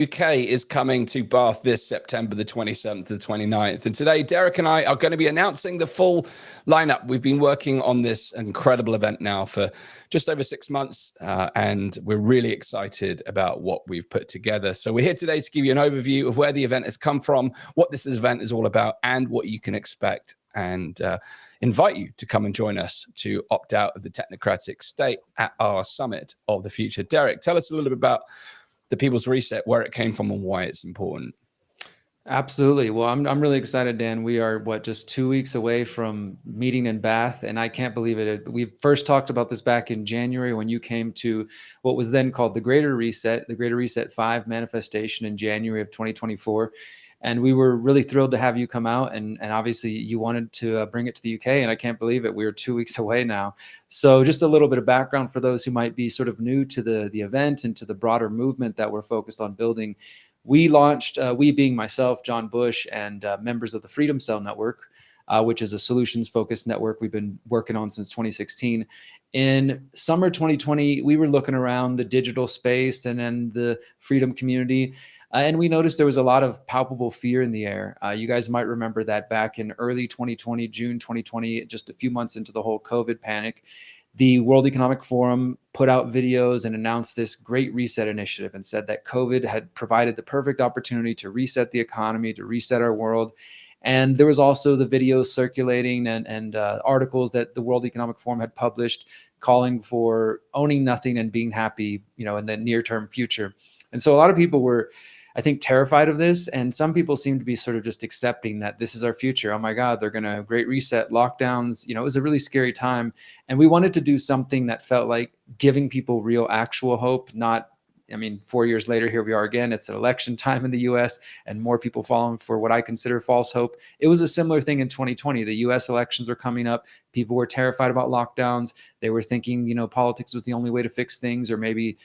UK is coming to Bath this September, the 27th to the 29th. And today, Derrick and I are going to be announcing the full lineup. We've been working on this incredible event now for just over 6 months, and we're really excited about what we've put together. So we're here today to give you an overview of where the event has come from, what this event is all about, and what you can expect, and invite you to come and join us to opt out of the technocratic state at our Summit of the Future. Derrick, tell us a little bit about the People's Reset, where it came from and why it's important. Absolutely. Well, I'm really excited, Dan. We are just 2 weeks away from meeting in Bath, and I can't believe it. We first talked about this back in January when you came to what was then called the Greater Reset 5 manifestation in January of 2024. And we were really thrilled to have you come out, and obviously you wanted to bring it to the UK, and I can't believe it. We're 2 weeks away now. So just a little bit of background for those who might be sort of new to the event and to the broader movement that we're focused on building. We launched, we being myself, John Bush, and members of the Freedom Cell Network, which is a solutions-focused network we've been working on since 2016. In summer 2020, we were looking around the digital space and then the freedom community, and we noticed there was a lot of palpable fear in the air. You guys might remember that back in early 2020, June 2020, just a few months into the whole COVID panic, the World Economic Forum put out videos and announced this Great Reset initiative and said that COVID had provided the perfect opportunity to reset the economy, to reset our world. And there was also the videos circulating and articles that the World Economic Forum had published calling for owning nothing and being happy, in the near-term future. And so a lot of people were, I think, terrified of this. And some people seem to be sort of just accepting that this is our future. Oh my God, they're going to Great Reset, lockdowns. It was a really scary time. And we wanted to do something that felt like giving people real, actual hope, not, 4 years later, here we are again. It's an election time in the US and more people falling for what I consider false hope. It was a similar thing in 2020. The US elections were coming up. People were terrified about lockdowns. They were thinking, politics was the only way to fix things, or maybe,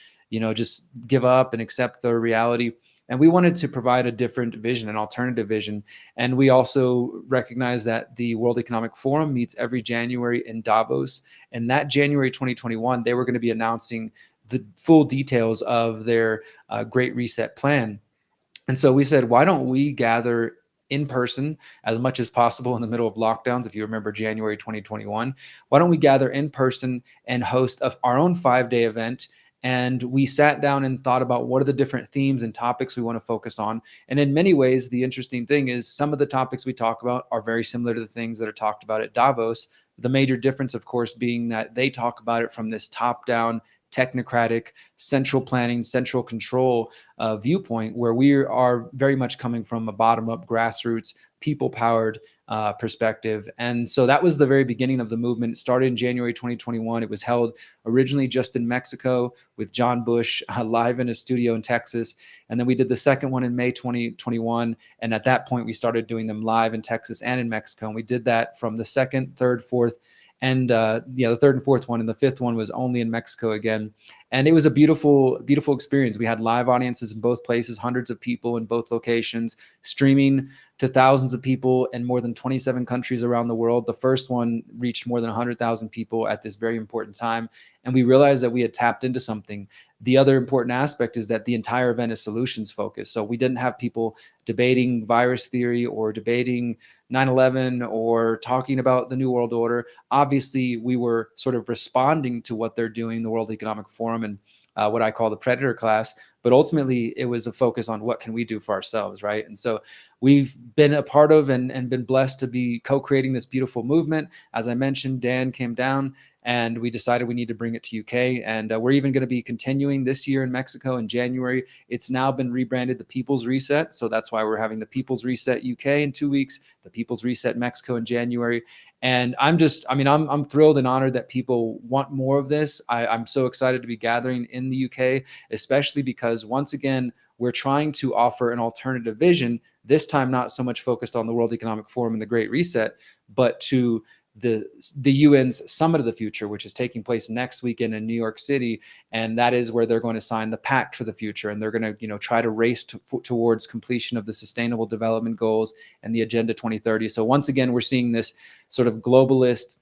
just give up and accept the reality. And we wanted to provide a different vision, an alternative vision. And we also recognize that the World Economic Forum meets every January in Davos. And that January 2021, they were going to be announcing the full details of their Great Reset plan. And so we said, why don't we gather in person as much as possible in the middle of lockdowns? If you remember January 2021, why don't we gather in person and host our own 5-day event? And we sat down and thought about what are the different themes and topics we want to focus on. And in many ways, the interesting thing is some of the topics we talk about are very similar to the things that are talked about at Davos. The major difference, of course, being that they talk about it from this top-down, technocratic, central planning, central control viewpoint, where we are very much coming from a bottom-up, grassroots, people-powered perspective. And so that was the very beginning of the movement. It started in January 2021. It was held originally just in Mexico with John Bush live in his studio in Texas. And then we did the second one in May 2021. And at that point, we started doing them live in Texas and in Mexico. And we did that from the second, third, fourth, and the third and fourth one, and the fifth one was only in Mexico again. And it was a beautiful, beautiful experience. We had live audiences in both places, hundreds of people in both locations, streaming to thousands of people in more than 27 countries around the world. The first one reached more than 100,000 people at this very important time. And we realized that we had tapped into something. The other important aspect is that the entire event is solutions focused. So we didn't have people debating virus theory or debating 9/11 or talking about the New World Order. Obviously, we were sort of responding to what they're doing, the World Economic Forum and what I call the predator class. But ultimately, it was a focus on what can we do for ourselves, right? And so we've been a part of and been blessed to be co-creating this beautiful movement. As I mentioned, Dan came down and we decided we need to bring it to UK. And we're even going to be continuing this year in Mexico in January. It's now been rebranded the People's Reset. So that's why we're having the People's Reset UK in 2 weeks, the People's Reset Mexico in January. And I'm thrilled and honored that people want more of this. I'm so excited to be gathering in the UK, especially because once again, we're trying to offer an alternative vision, this time not so much focused on the World Economic Forum and the Great Reset, but to the UN's Summit of the Future, which is taking place next weekend in New York City. And that is where they're going to sign the Pact for the Future. And they're going to, try to race towards completion of the Sustainable Development Goals and the Agenda 2030. So once again, we're seeing this sort of globalist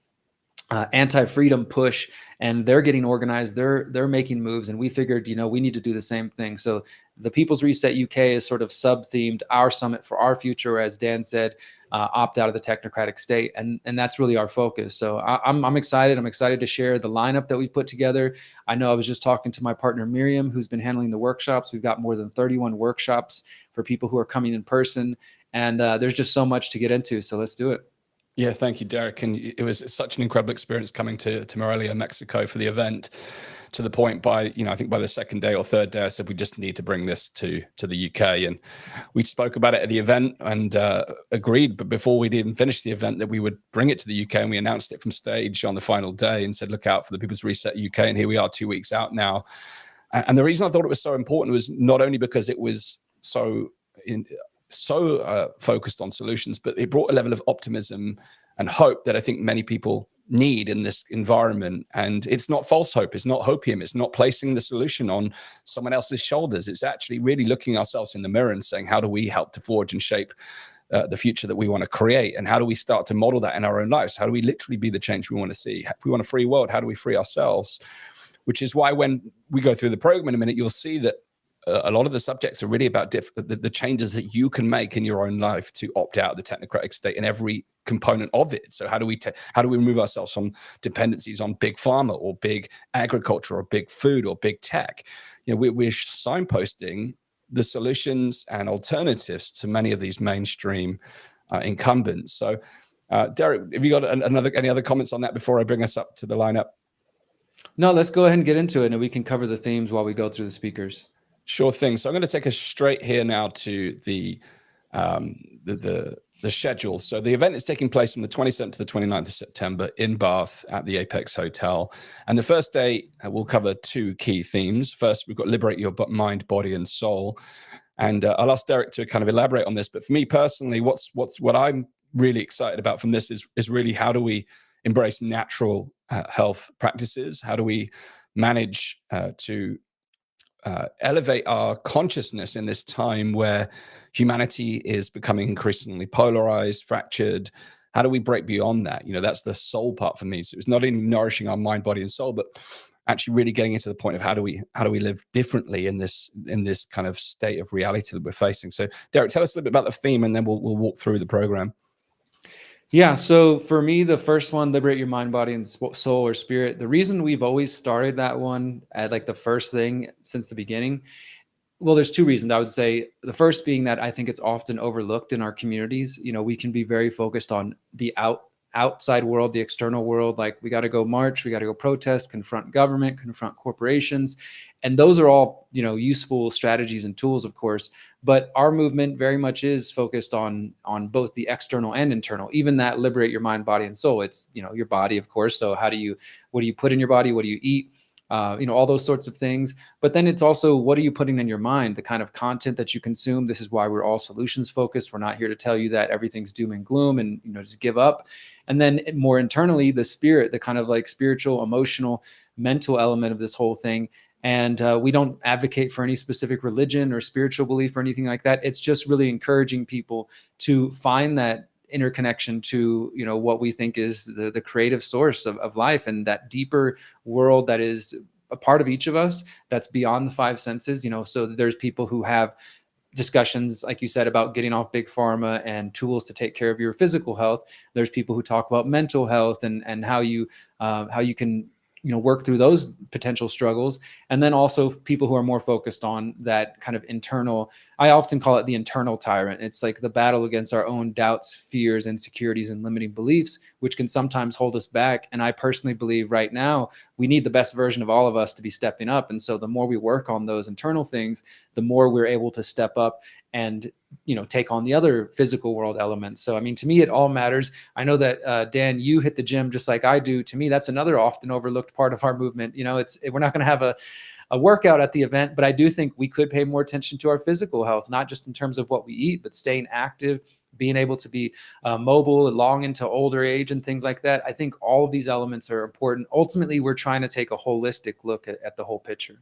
anti-freedom push, and they're getting organized. They're making moves, and we figured, we need to do the same thing. So The People's Reset UK is sort of sub-themed our summit for our future, as Dan said, opt out of the technocratic state. And that's really our focus. So I'm excited. I'm excited to share the lineup that we've put together. I know I was just talking to my partner, Miriam, who's been handling the workshops. We've got more than 31 workshops for people who are coming in person. And there's just so much to get into. So let's do it. Yeah, thank you, Derek. And it was such an incredible experience coming to Morelia, Mexico for the event, to the point by, I think by the second day or third day, I said, we just need to bring this to the UK. And we spoke about it at the event and agreed, but before we'd even finished the event, that we would bring it to the UK. And we announced it from stage on the final day and said, look out for the People's Reset UK. And here we are 2 weeks out now. And the reason I thought it was so important was not only because it was so focused on solutions, but it brought a level of optimism and hope that I think many people need in this environment. And it's not false hope. It's not hopium. It's not placing the solution on someone else's shoulders. It's actually really looking ourselves in the mirror and saying, how do we help to forge and shape the future that we want to create? And how do we start to model that in our own lives? How do we literally be the change we want to see? If we want a free world, how do we free ourselves? Which is why when we go through the program in a minute, you'll see that a lot of the subjects are really about the changes that you can make in your own life to opt out of the technocratic state in every component of it. So how do we remove ourselves from dependencies on big pharma or big agriculture or big food or big tech? We're signposting the solutions and alternatives to many of these mainstream incumbents. So, Derek, have you got any other comments on that before I bring us up to the lineup? No, let's go ahead and get into it, and we can cover the themes while we go through the speakers. Sure thing. So I'm going to take us straight here now to the schedule. So the event is taking place from the 27th to the 29th of September in Bath at the Apex Hotel. And the first day will cover two key themes. First, we've got Liberate Your Mind, Body, and Soul. And I'll ask Derek to kind of elaborate on this. But for me personally, what I'm really excited about from this is really how do we embrace natural health practices? How do we manage to elevate our consciousness in this time where humanity is becoming increasingly polarized, fractured? How do we break beyond that? That's the soul part for me. So it's not only nourishing our mind, body, and soul, but actually really getting into the point of how do we live differently in this kind of state of reality that we're facing. So Derek, tell us a little bit about the theme, and then we'll walk through the program. Yeah. So for me, the first one, Liberate Your Mind, Body, and Soul or Spirit. The reason we've always started that one at like the first thing since the beginning, well, there's two reasons I would say. The first being that I think it's often overlooked in our communities. We can be very focused on the outside world, the external world. Like we got to go march, we got to go protest, confront government, confront corporations. And those are all, useful strategies and tools, of course. But our movement very much is focused on both the external and internal. Even that Liberate Your Mind, Body, and Soul. It's, your body, of course. So what do you put in your body? What do you eat? All those sorts of things. But then it's also, what are you putting in your mind? The kind of content that you consume. This is why we're all solutions focused. We're not here to tell you that everything's doom and gloom and, just give up. And then more internally, the spirit, the kind of like spiritual, emotional, mental element of this whole thing. And we don't advocate for any specific religion or spiritual belief or anything like that. It's just really encouraging people to find that interconnection to, what we think is the creative source of life, and that deeper world that is a part of each of us that's beyond the five senses. So there's people who have discussions, like you said, about getting off big pharma and tools to take care of your physical health. There's people who talk about mental health and how you can work through those potential struggles. And then also people who are more focused on that kind of internal, I often call it the internal tyrant. It's like the battle against our own doubts, fears, insecurities, and limiting beliefs, which can sometimes hold us back. And I personally believe right now we need the best version of all of us to be stepping up. And so the more we work on those internal things, the more we're able to step up and take on the other physical world elements. So, I mean, to me, it all matters. I know that, Dan, you hit the gym just like I do. To me, that's another often overlooked part of our movement. We're not going to have a workout at the event, but I do think we could pay more attention to our physical health, not just in terms of what we eat, but staying active, being able to be mobile long into older age and things like that. I think all of these elements are important. Ultimately, we're trying to take a holistic look at the whole picture.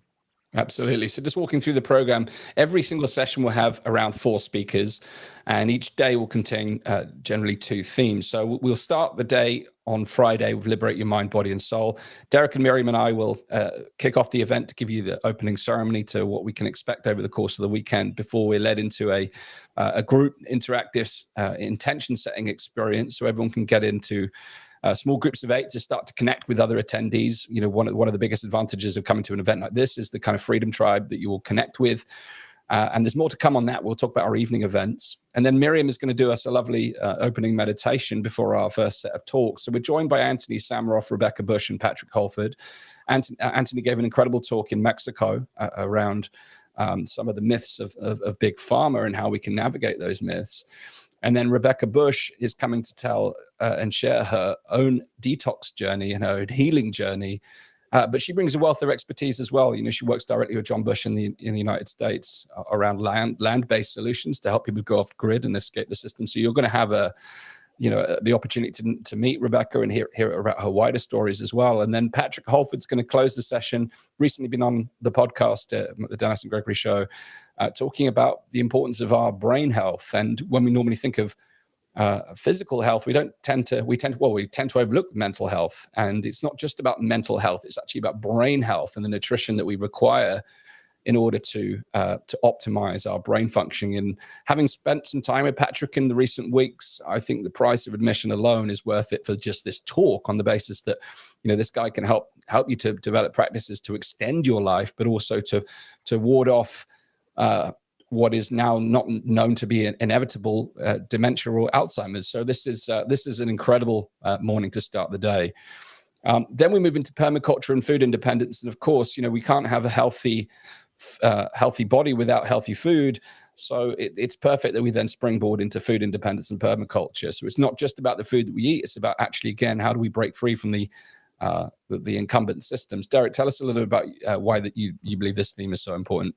Absolutely. So just walking through the program, every single session will have around 4 speakers, and each day will contain generally 2 themes. So we'll start the day on Friday with Liberate Your Mind, Body, and Soul. Derek and Miriam and I will kick off the event to give you the opening ceremony to what we can expect over the course of the weekend before we're led into a group interactive intention setting experience, so everyone can get into small groups of 8 to start to connect with other attendees. You know, one of the biggest advantages of coming to an event like this is the kind of freedom tribe that you will connect with. And there's more to come on that. We'll talk about our evening events. And then Miriam is going to do us a lovely opening meditation before our first set of talks. So we're joined by Anthony Samaroff, Rebecca Bush, and Patrick Holford. Anthony gave an incredible talk in Mexico around some of the myths of big pharma and how we can navigate those myths. And then Rebecca Bush is coming to tell and share her own detox journey and her own healing journey. But she brings a wealth of expertise as well. You know, she works directly with John Bush in the United States around land-based solutions to help people go off grid and escape the system. So you're going to have the opportunity to meet Rebecca and hear about her wider stories as well. And then Patrick Holford's going to close the session. Recently been on the podcast, the Dan Astin-Gregory Show, talking about the importance of our brain health. And when we normally think of physical health, we tend to overlook mental health. And it's not just about mental health; it's actually about brain health and the nutrition that we require in order to optimize our brain functioning. And having spent some time with Patrick in the recent weeks, I think the price of admission alone is worth it for just this talk, on the basis that, you know, this guy can help you to develop practices to extend your life, but also to ward off what is now not known to be an inevitable dementia or Alzheimer's. So this is an incredible morning to start the day. Then we move into permaculture and food independence, and of course, you know, we can't have a healthy body without healthy food. So it's perfect that we then springboard into food independence and permaculture. So it's not just about the food that we eat; it's about actually, again, how do we break free from the incumbent systems. Derek, tell us a little bit about why that you believe this theme is so important.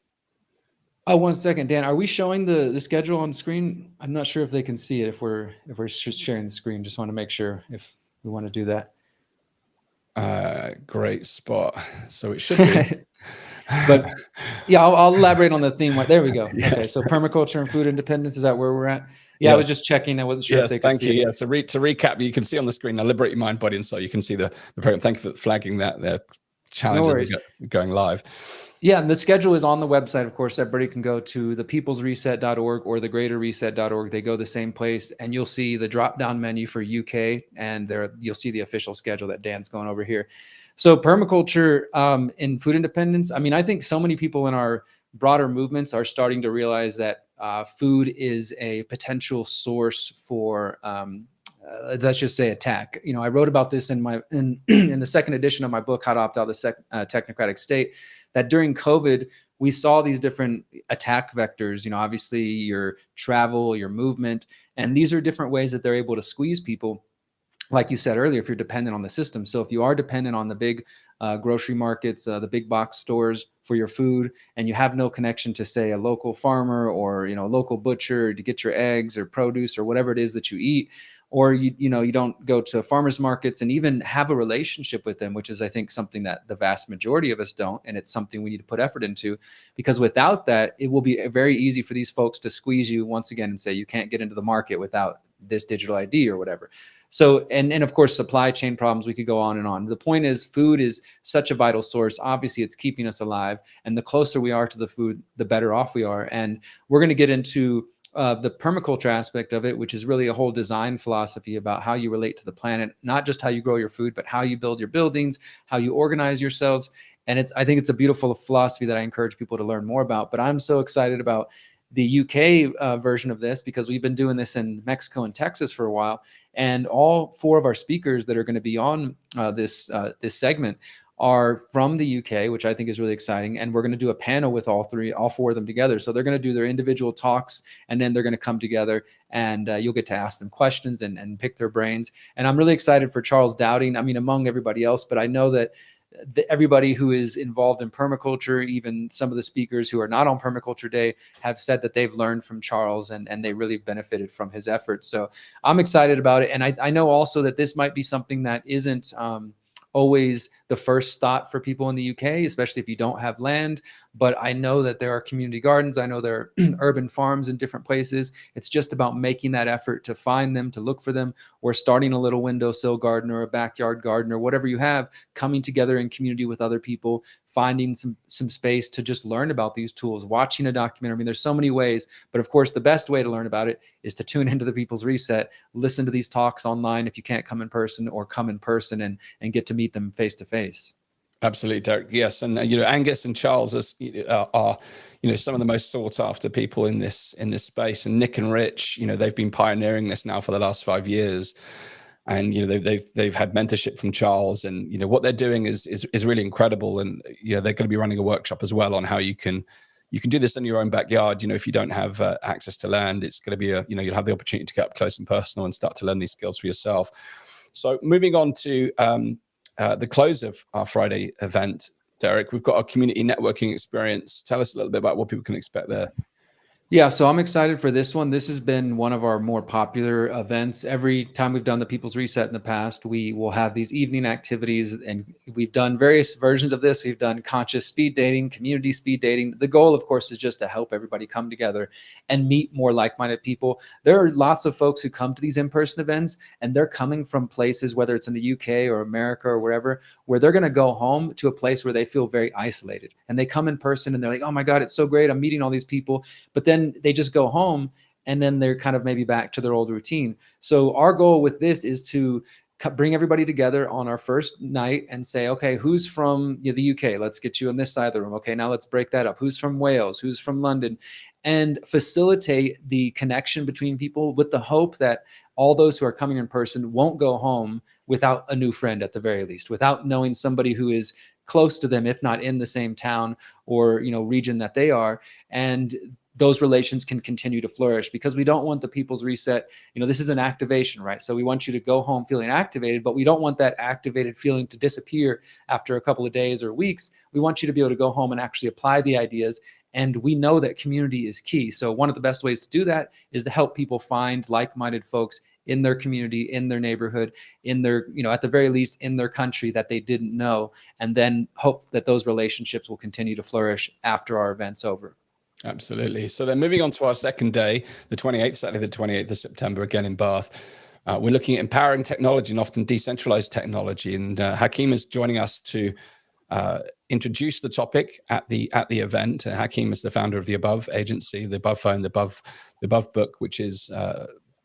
Oh, 1 second, Dan. Are we showing the schedule on screen? I'm not sure if they can see it if we're sharing the screen. Just want to make sure if we want to do that. Great spot. So it should be. But yeah, I'll elaborate on the theme. There we go. Yes. Okay, so permaculture and food independence, is that where we're at? Yeah, I was just checking. I wasn't sure if they could see it. Yeah, to recap, you can see on the screen now, Liberate Your Mind, Body, and Soul. You can see the program. Thank you for flagging that. The challenges going live. Yeah, and the schedule is on the website, of course. Everybody can go to thepeoplesreset.org or thegreaterreset.org. They go the same place, and you'll see the drop-down menu for UK, and you'll see the official schedule that Dan's going over here. So permaculture in food independence, I mean, I think so many people in our broader movements are starting to realize that food is a potential source for let's just say attack. You know, I wrote about this in the second edition of my book, How to Opt Out of the Technocratic State, that during COVID, we saw these different attack vectors, you know, obviously your travel, your movement, and these are different ways that they're able to squeeze people. Like you said earlier, if you're dependent on the system. So if you are dependent on the big grocery markets, the big box stores for your food, and you have no connection to, say, a local farmer or, you know, a local butcher to get your eggs or produce or whatever it is that you eat, or you don't go to farmers markets and even have a relationship with them, which is, I think, something that the vast majority of us don't, and it's something we need to put effort into, because without that, it will be very easy for these folks to squeeze you once again and say you can't get into the market without this digital ID or whatever. So, and of course, supply chain problems, we could go on and on. The point is, food is such a vital source. Obviously, it's keeping us alive. And the closer we are to the food, the better off we are. And we're going to get into the permaculture aspect of it, which is really a whole design philosophy about how you relate to the planet, not just how you grow your food, but how you build your buildings, how you organize yourselves. And I think it's a beautiful philosophy that I encourage people to learn more about. But I'm so excited about the UK version of this, because we've been doing this in Mexico and Texas for a while, and all 4 of our speakers that are going to be on this segment are from the UK, which I think is really exciting. And we're going to do a panel with all 4 of them together. So they're going to do their individual talks, and then they're going to come together, and you'll get to ask them questions and pick their brains. And I'm really excited for Charles Dowding. I mean, among everybody else, but I know that everybody who is involved in permaculture, even some of the speakers who are not on Permaculture Day, have said that they've learned from Charles and they really benefited from his efforts. So I'm excited about it. And I know also that this might be something that isn't always the first thought for people in the UK, especially if you don't have land. But I know that there are community gardens. I know there are urban farms in different places. It's just about making that effort to find them, to look for them, or starting a little windowsill garden or a backyard garden or whatever you have, coming together in community with other people, finding some space to just learn about these tools, watching a documentary. I mean, there's so many ways, but of course, the best way to learn about it is to tune into the People's Reset, listen to these talks online if you can't come in person, or come in person and get to meet them face to face. Absolutely, Derrick. Yes, and Angus and Charles are some of the most sought after people in this space. And Nick and Rich, they've been pioneering this now for the last 5 years, and they've had mentorship from Charles, and what they're doing is really incredible. And they're going to be running a workshop as well on how you can do this in your own backyard. If you don't have access to land, it's going to be you'll have the opportunity to get up close and personal and start to learn these skills for yourself. So moving on to the close of our Friday event, Derrick, we've got a community networking experience. Tell us a little bit about what people can expect there. Yeah, so I'm excited for this one. This has been one of our more popular events. Every time we've done the People's Reset in the past, we will have these evening activities, and we've done various versions of this. We've done conscious speed dating, community speed dating. The goal, of course, is just to help everybody come together and meet more like-minded people. There are lots of folks who come to these in-person events, and they're coming from places, whether it's in the UK or America or wherever, where they're going to go home to a place where they feel very isolated. And they come in person and they're like, oh my God, it's so great. I'm meeting all these people. But then they just go home, and then they're kind of maybe back to their old routine. So our goal with this is to bring everybody together on our first night and say, okay, who's from the UK? Let's get you on this side of the room. Okay, now let's break that up. Who's from Wales? Who's from London? And facilitate the connection between people, with the hope that all those who are coming in person won't go home without a new friend, at the very least, without knowing somebody who is close to them, if not in the same town or region that they are. And those relations can continue to flourish, because we don't want the People's Reset. This is an activation, right? So we want you to go home feeling activated, but we don't want that activated feeling to disappear after a couple of days or weeks. We want you to be able to go home and actually apply the ideas. And we know that community is key. So one of the best ways to do that is to help people find like-minded folks in their community, in their neighborhood, in their, at the very least, in their country that they didn't know, and then hope that those relationships will continue to flourish after our event's over. Absolutely. So then moving on to our second day, the 28th, Saturday, the 28th of September, again in Bath. We're looking at empowering technology, and often decentralized technology. And Hakeem is joining us to introduce the topic at the event. Hakeem is the founder of the Above agency, the Above Phone, the Above Book, which is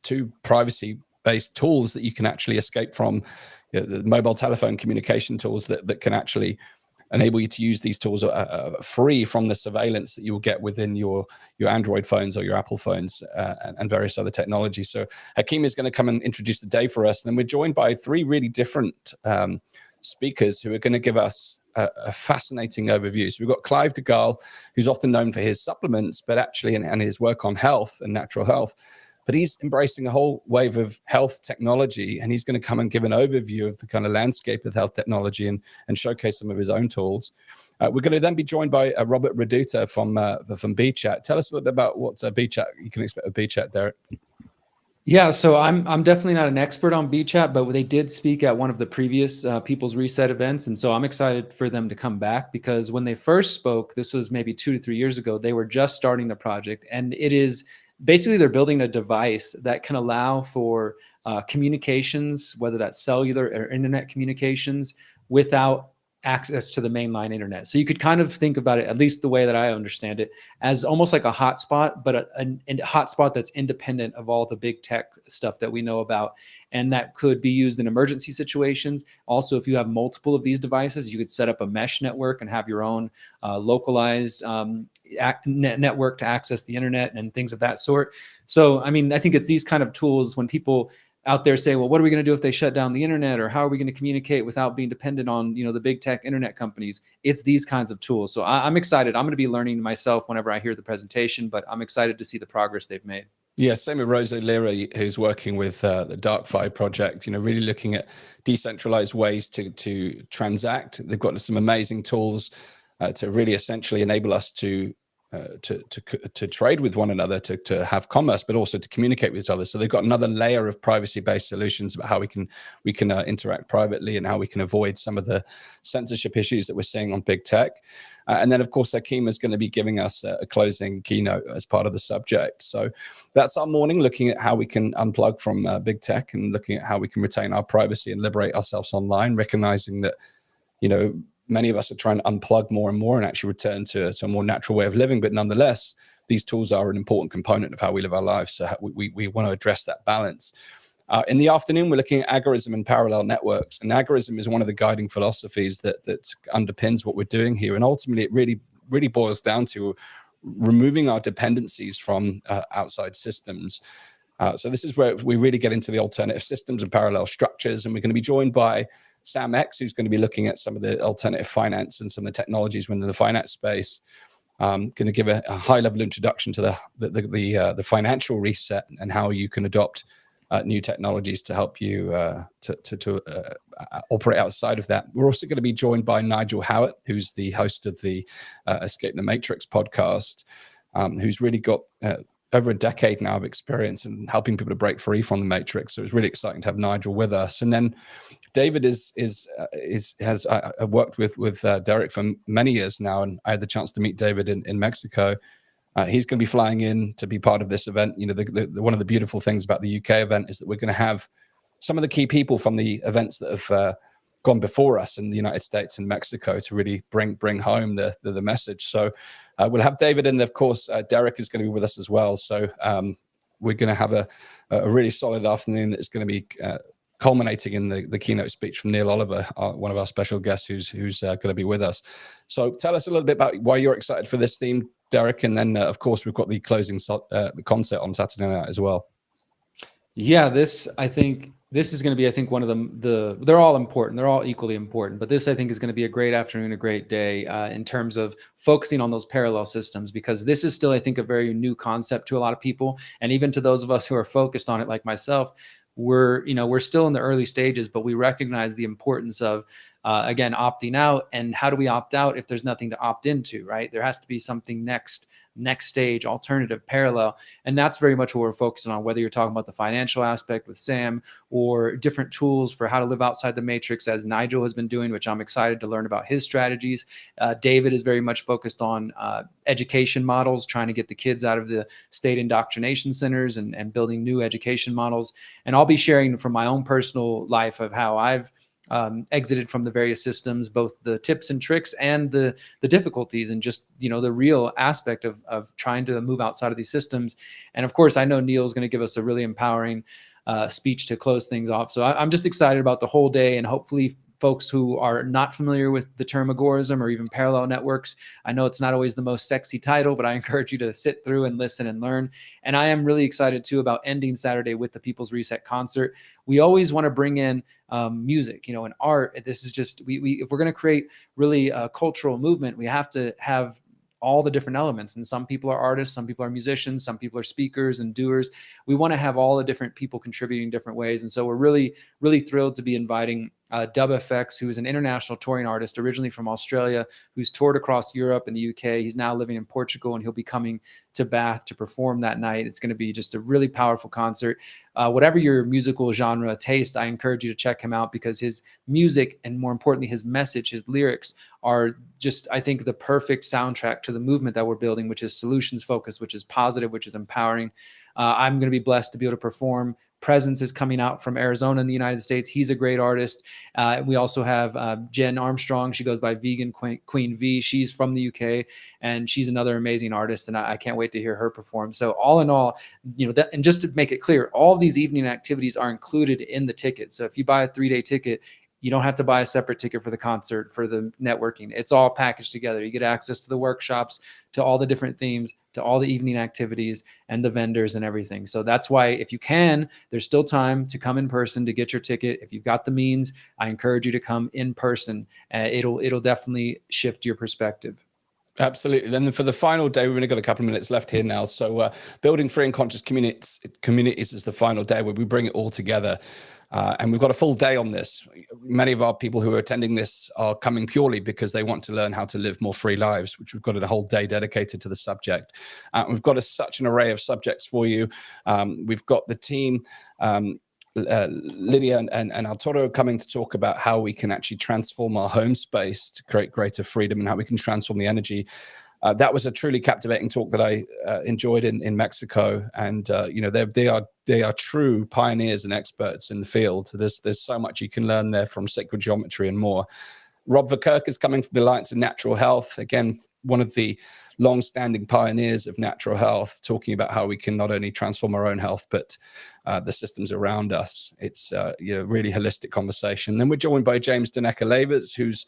two privacy-based tools that you can actually escape from, the mobile telephone communication tools that can actually enable you to use these tools free from the surveillance that you will get within your Android phones or your Apple phones and various other technologies. So Hakeem is going to come and introduce the day for us. And then we're joined by three really different speakers who are going to give us a fascinating overview. So we've got Clive DeGaulle, who's often known for his supplements, but actually and his work on health and natural health. But he's embracing a whole wave of health technology, and he's going to come and give an overview of the kind of landscape of health technology and showcase some of his own tools. We're going to then be joined by Robert Reduta from BChat. Tell us a little bit about what BChat you can expect of BChat, Derrick. Yeah, so I'm definitely not an expert on BChat, but they did speak at one of the previous People's Reset events, and so I'm excited for them to come back, because when they first spoke, this was maybe 2 to 3 years ago, they were just starting the project, and it is basically they're building a device that can allow for communications, whether that's cellular or internet communications, without access to the mainline internet. So you could kind of think about it, at least the way that I understand it, as almost like a hotspot, but a hotspot that's independent of all the big tech stuff that we know about. And that could be used in emergency situations. Also, if you have multiple of these devices, you could set up a mesh network and have your own localized network to access the internet and things of that sort. So, I mean, I think it's these kind of tools when people out there say, well, what are we going to do if they shut down the internet, or how are we going to communicate without being dependent on, the big tech internet companies? It's these kinds of tools. So I'm excited. I'm going to be learning myself whenever I hear the presentation, but I'm excited to see the progress they've made. Yeah, same with Rose O'Leary, who's working with the DarkFi project, really looking at decentralized ways to transact. They've got some amazing tools to really essentially enable us to to trade with one another, to have commerce, but also to communicate with each other. So they've got another layer of privacy-based solutions about how we can interact privately and how we can avoid some of the censorship issues that we're seeing on big tech. And then, of course, Akima is going to be giving us a closing keynote as part of the subject. So that's our morning, looking at how we can unplug from big tech and looking at how we can retain our privacy and liberate ourselves online, recognizing that, many of us are trying to unplug more and more and actually return to a more natural way of living. But nonetheless, these tools are an important component of how we live our lives. So we want to address that balance. In the afternoon, we're looking at agorism and parallel networks. And agorism is one of the guiding philosophies that underpins what we're doing here. And ultimately, it really boils down to removing our dependencies from outside systems. So this is where we really get into the alternative systems and parallel structures. And we're going to be joined by Sam X, who's going to be looking at some of the alternative finance and some of the technologies within the finance space. Going to give a high-level introduction to the financial reset and how you can adopt new technologies to help you to operate outside of that. We're also going to be joined by Nigel Howett, who's the host of the Escape the Matrix podcast, who's really got over a decade now of experience in helping people to break free from the Matrix. So it's really exciting to have Nigel with us. And then David has worked with Derrick for many years now, and I had the chance to meet David in Mexico. He's going to be flying in to be part of this event. One of the beautiful things about the UK event is that we're going to have some of the key people from the events that have gone before us in the United States and Mexico to really bring home the message. So we'll have David, and of course Derrick is going to be with us as well. So we're going to have a really solid afternoon that is going to be culminating in the keynote speech from Neil Oliver, one of our special guests who's going to be with us. So tell us a little bit about why you're excited for this theme, Derrick, and then of course we've got the closing the concert on Saturday night as well. Yeah, this is going to be, I think, one of they're all important. They're all equally important, but this, I think, is going to be a great afternoon, a great day in terms of focusing on those parallel systems, because this is still, I think, a very new concept to a lot of people. And even to those of us who are focused on it, like myself, we're still in the early stages, but we recognize the importance of, again, opting out. And how do we opt out if there's nothing to opt into, right? There has to be something next stage, alternative, parallel. And that's very much what we're focusing on, whether you're talking about the financial aspect with Sam or different tools for how to live outside the matrix, as Nigel has been doing, which I'm excited to learn about his strategies. David is very much focused on education models, trying to get the kids out of the state indoctrination centers and building new education models. And I'll be sharing from my own personal life of how I've exited from the various systems, both the tips and tricks and the difficulties, and just, the real aspect of trying to move outside of these systems. And of course, I know Neil's going to give us a really empowering speech to close things off. So I'm just excited about the whole day, and hopefully folks who are not familiar with the term agorism or even parallel networks, I know it's not always the most sexy title, but I encourage you to sit through and listen and learn. And I am really excited too about ending Saturday with the People's Reset concert. We always want to bring in music, and art. This is just, if we're going to create really a cultural movement, we have to have all the different elements. And some people are artists, some people are musicians, some people are speakers and doers. We want to have all the different people contributing in different ways. And so we're really, really thrilled to be inviting Dub FX, who is an international touring artist, originally from Australia, who's toured across Europe and the UK. He's now living in Portugal, and he'll be coming to Bath to perform that night. It's going to be just a really powerful concert. Whatever your musical genre taste, I encourage you to check him out, because his music, and more importantly, his message, his lyrics, are just, I think, the perfect soundtrack to the movement that we're building, which is solutions focused, which is positive, which is empowering. I'm going to be blessed to be able to perform. Presence is coming out from Arizona in the United States. He's a great artist. We also have Jen Armstrong. She goes by Vegan Queen V. She's from the UK, and she's another amazing artist, and I can't wait to hear her perform. So all in all, and just to make it clear, all of these evening activities are included in the ticket. So if you buy a 3-day ticket, you don't have to buy a separate ticket for the concert, for the networking. It's all packaged together. You get access to the workshops, to all the different themes, to all the evening activities, and the vendors and everything. So that's why, if you can, there's still time to come in person to get your ticket. If you've got the means, I encourage you to come in person. It'll definitely shift your perspective. Absolutely. Then for the final day, we've only got a couple of minutes left here now. So building free and conscious communities is the final day where we bring it all together. And we've got a full day on this. Many of our people who are attending this are coming purely because they want to learn how to live more free lives, which we've got a whole day dedicated to the subject. We've got such an array of subjects for you. We've got the team, Lydia and Arturo, coming to talk about how we can actually transform our home space to create greater freedom and how we can transform the energy. That was a truly captivating talk that I enjoyed in Mexico, and they are true pioneers and experts in the field. There's so much you can learn there, from sacred geometry and more. Rob Verkerk is coming from the Alliance of Natural Health, again one of the long-standing pioneers of natural health, talking about how we can not only transform our own health but the systems around us. It's really holistic conversation. Then we're joined by James Daneka-Levers, whose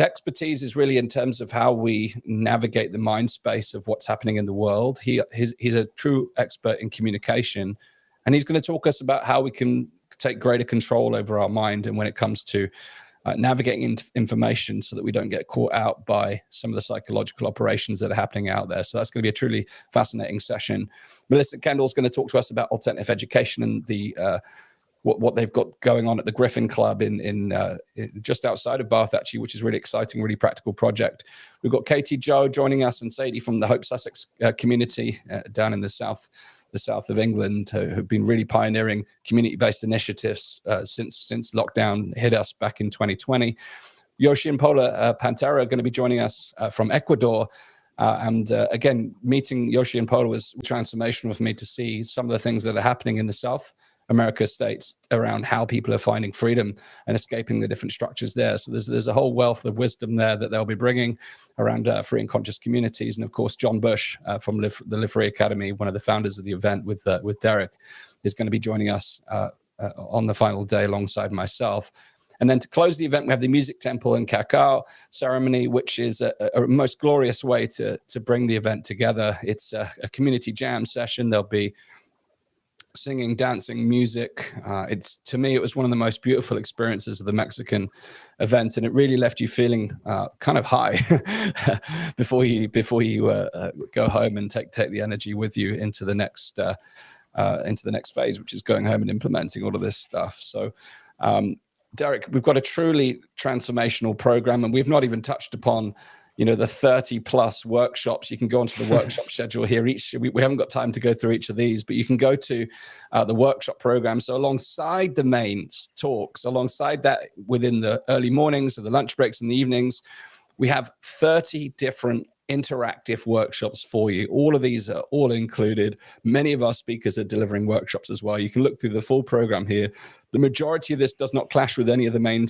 expertise is really in terms of how we navigate the mind space of what's happening in the world. He's a true expert in communication, and he's going to talk us about how we can take greater control over our mind, and when it comes to navigating information so that we don't get caught out by some of the psychological operations that are happening out there. So that's going to be a truly fascinating session. Melissa Kendall's going to talk to us about alternative education and the what they've got going on at the Griffin Club in just outside of Bath, actually, which is really exciting, really practical project. We've got Katie Joe joining us, and Sadie from the Hope Sussex community down in the south of England, who've been really pioneering community-based initiatives since lockdown hit us back in 2020. Yoshi and Paula Pantera are going to be joining us from Ecuador. Again, meeting Yoshi and Paula was transformational for me to see some of the things that are happening in the South America states around how people are finding freedom and escaping the different structures there. So there's a whole wealth of wisdom there that they'll be bringing around free and conscious communities. And of course, John Bush from the Live Free Academy, one of the founders of the event with Derek, is going to be joining us on the final day alongside myself. And then to close the event, we have the Music Temple and Cacao ceremony, which is a most glorious way to bring the event together. It's a community jam session. There'll be singing, dancing, music. To me, it was one of the most beautiful experiences of the Mexican event, and it really left you feeling kind of high before you go home and take the energy with you into the next phase, which is going home and implementing all of this stuff. So, Derek, we've got a truly transformational program, and we've not even touched upon the 30 plus workshops. You can go onto the workshop schedule here. We haven't got time to go through each of these, but you can go to the workshop program. So alongside the main talks, alongside that, within the early mornings or the lunch breaks in the evenings, we have 30 different interactive workshops for you. All of these are all included. Many of our speakers are delivering workshops as well. You can look through the full program here. The majority of this does not clash with any of the main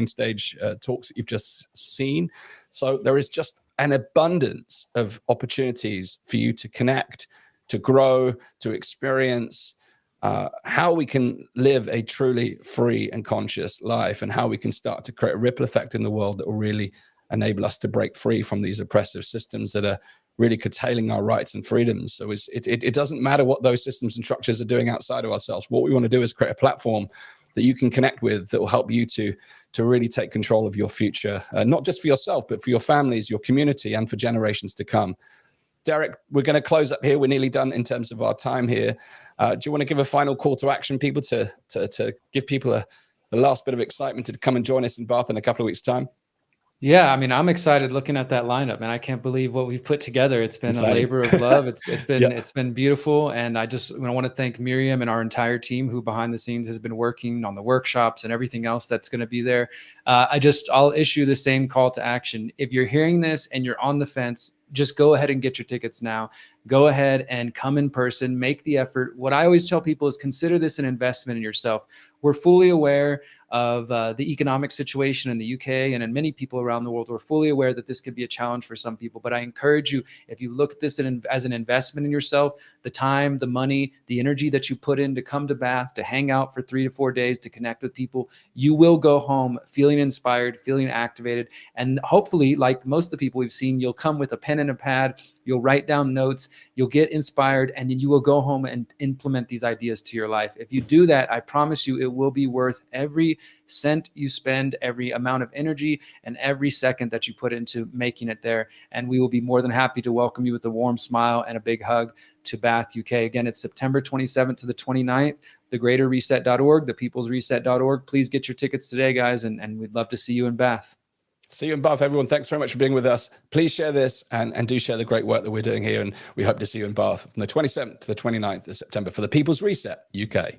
stage talks that you've just seen. So there is just an abundance of opportunities for you to connect, to grow, to experience how we can live a truly free and conscious life, and how we can start to create a ripple effect in the world that will really enable us to break free from these oppressive systems that are really curtailing our rights and freedoms. So it doesn't matter what those systems and structures are doing outside of ourselves. What we want to do is create a platform that you can connect with that will help you to really take control of your future, not just for yourself, but for your families, your community, and for generations to come. Derek, we're going to close up here. We're nearly done in terms of our time here. Do you want to give a final call to action, people, to give people the last bit of excitement to come and join us in Bath in a couple of weeks' time? Yeah, I mean, I'm excited looking at that lineup, and I can't believe what we've put together. It's been a labor of love. It's been beautiful, and I want to thank Miriam and our entire team who behind the scenes has been working on the workshops and everything else that's going to be there. I'll issue the same call to action. If you're hearing this and you're on the fence, just go ahead and get your tickets now. Go ahead and come in person, make the effort. What I always tell people is consider this an investment in yourself. We're fully aware of the economic situation in the UK and in many people around the world. We're fully aware that this could be a challenge for some people, but I encourage you, if you look at this as an investment in yourself, the time, the money, the energy that you put in to come to Bath, to hang out for 3 to 4 days, to connect with people, you will go home feeling inspired, feeling activated. And hopefully, like most of the people we've seen, you'll come with a pen and a pad. You'll write down notes. You'll get inspired, and then you will go home and implement these ideas to your life. If you do that, I promise you it will be worth every cent you spend, every amount of energy, and every second that you put into making it there. And we will be more than happy to welcome you with a warm smile and a big hug to Bath, UK. Again, it's September 27th to the 29th, thegreaterreset.org, thepeoplesreset.org. Please get your tickets today, guys, and we'd love to see you in Bath. See you in Bath, everyone. Thanks very much for being with us. Please share this and do share the great work that we're doing here. And we hope to see you in Bath from the 27th to the 29th of September for the People's Reset UK.